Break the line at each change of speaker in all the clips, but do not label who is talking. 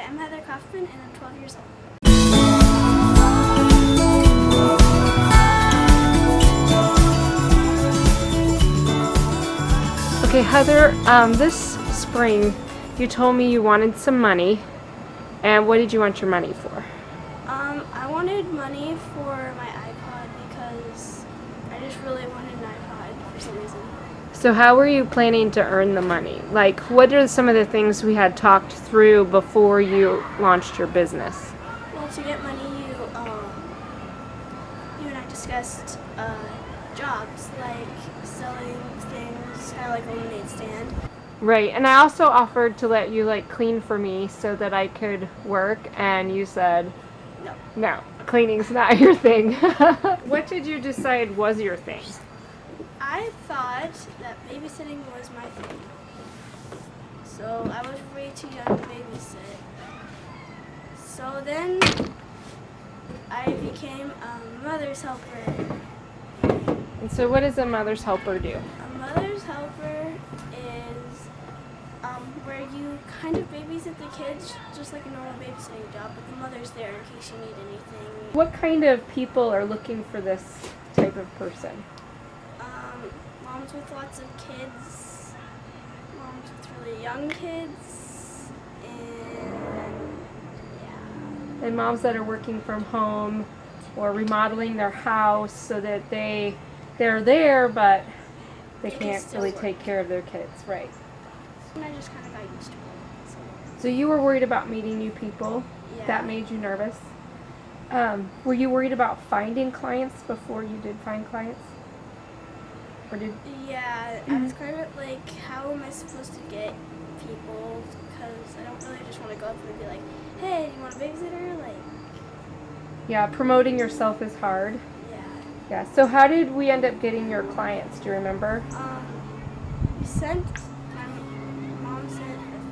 I'm Heather Kaufman and I'm 12 years old.
Okay, Heather, this spring you told me you wanted some money, and what did you want your money for?
I wanted money for my iPod because I just really wanted an iPod for some reason.
So how were you planning to earn the money? Like, what are some of the things we had talked through before you launched your business?
Well, to get money, you and I discussed jobs like selling things, kind of like a lemonade stand.
Right, and I also offered to let you like clean for me so that I could work, and you said,
No.
no, cleaning's not your thing. What did you decide was your thing?
I thought that babysitting was my thing. So I was way too young to babysit. So then I became a mother's helper.
And so what does a mother's helper do?
A mother's helper is where you kind of babysit the kids just like a normal babysitting job, but the mother's there in case you need anything.
What kind of people are looking for this type of person?
Moms with lots of kids, moms with really young kids, and yeah.
And moms that are working from home or remodeling their house so that they're there but they
They can
can't
still
really
work.
take care of their kids, right?
And I just kind of got used to it.
So you were worried about meeting new people.
Yeah.
That made you nervous. Were you worried about finding clients before you did find clients? Or did
Yeah, I was kind of like, how am I supposed to get people? Because I don't really just want to go up and be like, hey, do you want a babysitter? Like,
Yeah, promoting yourself is hard.
yeah.
Yeah. So how did we end up getting your clients? Do you remember?
My mom sent a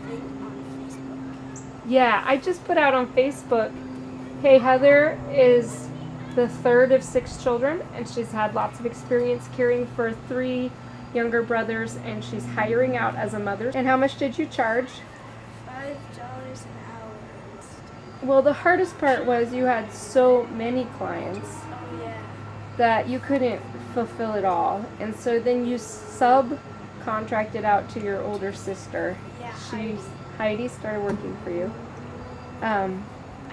thing on Facebook.
Yeah, I just put out on Facebook, hey, Heather is the third of 6 children, and she's had lots of experience caring for 3 younger brothers, and she's hiring out as a mother. And how much did you charge?
$5 an hour.
Well, the hardest part was you had so many clients
Oh, yeah.
that you couldn't fulfill it all. And so then you subcontracted out to your older sister.
Yeah,
Heidi started working for you.
I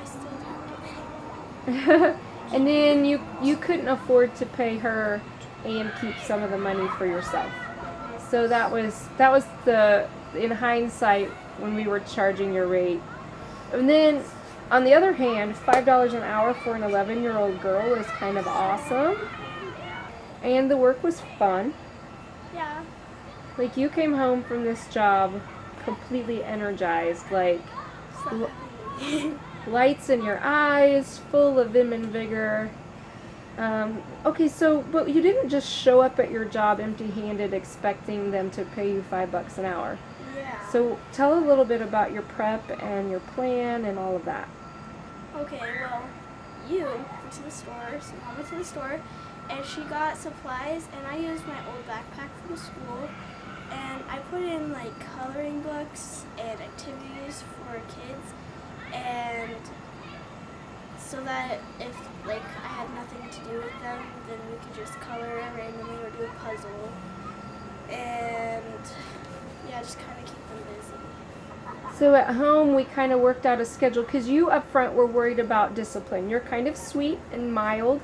still don't.
And then you couldn't afford to pay her and keep some of the money for yourself. So that was the, in hindsight, when we were charging your rate. And then on the other hand, $5 an hour for an 11-year-old girl is kind of awesome. And the work was fun.
Yeah.
Like, you came home from this job completely energized, like
So
lights in your eyes, full of vim and vigor. Okay, so, but you didn't just show up at your job empty-handed expecting them to pay you $5 an hour.
yeah.
So tell a little bit about your prep and your plan and all of that.
Okay, well, you went to the store, so Mom went to the store, and she got supplies, and I used my old backpack from school, and I put in, like, coloring books and activities for kids, and so that if, like, I had nothing to do with them, then we could just color randomly or do a puzzle, and, yeah, just kind of keep them busy.
So at home, we kind of worked out a schedule because you up front were worried about discipline. You're kind of sweet and mild,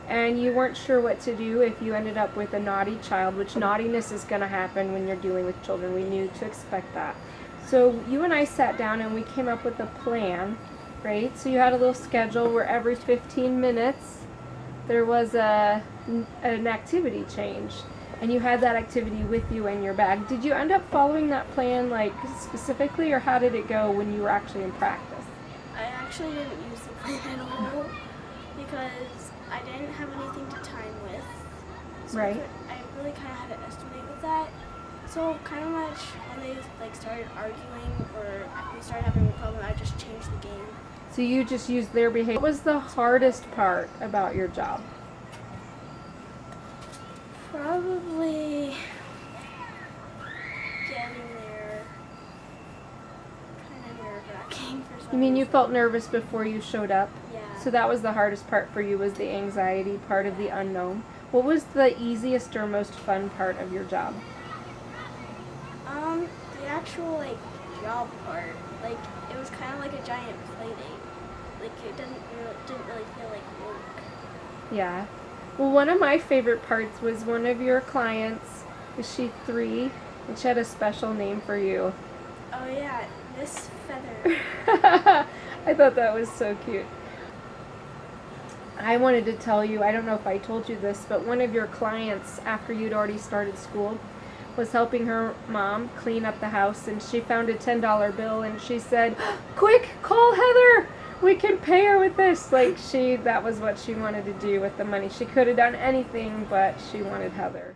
and you weren't sure what to do if you ended up with a naughty child, which naughtiness is going to happen when you're dealing with children. We knew to expect that. So you and I sat down and we came up with a plan, right? So you had a little schedule where every 15 minutes there was an activity change. And you had that activity with you in your bag. Did you end up following that plan, like, specifically, or how did it go when you were actually in practice?
I actually didn't use the plan at all because I didn't have anything to time with. So
Right.
I really kind of had to estimate with that. So kind of much when they like started arguing or we started having a problem, I just changed the game.
So you just used their behavior. What was the hardest part about your job?
Probably getting there kind of nerve-wracking. For some
You mean you
reason.
felt nervous before you showed up?
Yeah.
So that was the hardest part for you, was the anxiety part of the unknown. What was the easiest or most fun part of your job?
The actual like job part, like it was kind of like a giant play date. Like it didn't really feel like work.
Yeah. Well, one of my favorite parts was one of your clients, was she 3, and she had a special name for you.
Oh yeah, Miss Feather.
I thought that was so cute. I wanted to tell you, I don't know if I told you this, but one of your clients, after you'd already started school, was helping her mom clean up the house, and she found a $10 bill, and she said, "Quick, call Heather! We can pay her with this." Like, that was what she wanted to do with the money. She could have done anything, but she wanted Heather.